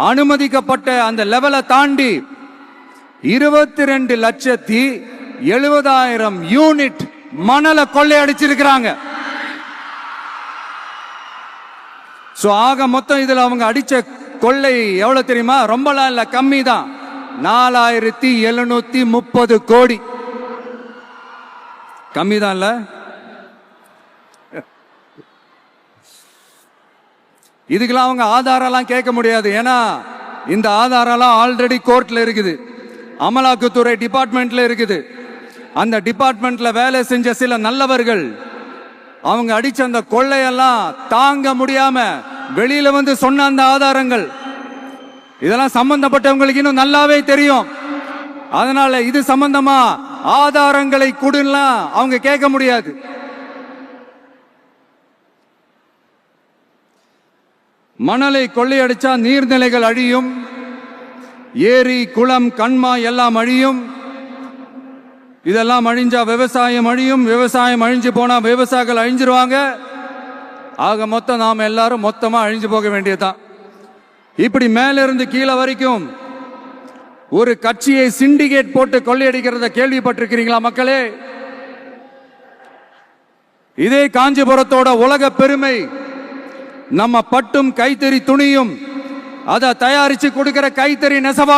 அனுமதிக்கப்பட்ட அந்த லெவலை தாண்டி 22,70,000 யூனிட் மணலை கொள்ளையடிச்சிருக்கிறாங்க. ஆக மொத்தம் இதுல அவங்க அடிச்ச கொள்ளை எவ்வளவு தெரியுமா? ரொம்பலாம் இல்ல, கம்மி தான். 4,730 கோடி. கம்மி தான் இல்ல? இதுக்கெல்லாம் அவங்க ஆதாரம் கேட்க முடியாது. ஏன்னா இந்த ஆதாரம் ஆல்ரெடி கோர்ட்ல இருக்குது, அமலாக்கத்துறை டிபார்ட்மெண்ட்ல இருக்குது. அந்த டிபார்ட்மெண்ட்ல வேலை செஞ்ச சில நல்லவர்கள் அவங்க அடிச்ச அந்த கொள்ளையெல்லாம் தாங்க முடியாம வெளியில வந்து சொன்ன அந்த ஆதாரங்கள், இதெல்லாம் சம்பந்தப்பட்டவங்களுக்கு இன்னும் நல்லாவே தெரியும். அதனால இது சம்பந்தமா ஆதாரங்களை கொடுலாம் அவங்க கேட்க முடியாது. மணலை கொள்ளையடிச்சா நீர்நிலைகள் அழியும், ஏரி குளம் கண்மா எல்லாம் அழியும். இதெல்லாம் அழிஞ்சா விவசாயம் அழியும், விவசாயம் அழிஞ்சு போனா விவசாயிகள் அழிஞ்சிருவாங்க. ஆக மொத்தம் நாம எல்லாரும் மொத்தமா அழிஞ்சு போக வேண்டியதுதான். இப்படி மேலிருந்து கீழே வரைக்கும் ஒரு கட்சியை சிண்டிகேட் போட்டு கொள்ளையடிக்கிறத கேள்விப்பட்டிருக்கிறீங்களா மக்களே? இதே காஞ்சிபுரத்தோட உலக பெருமை நம்ம பட்டும் கைத்தறி துணியும், அதை தயாரிச்சு கொடுக்கிற கைத்தறி நெசவாளர்.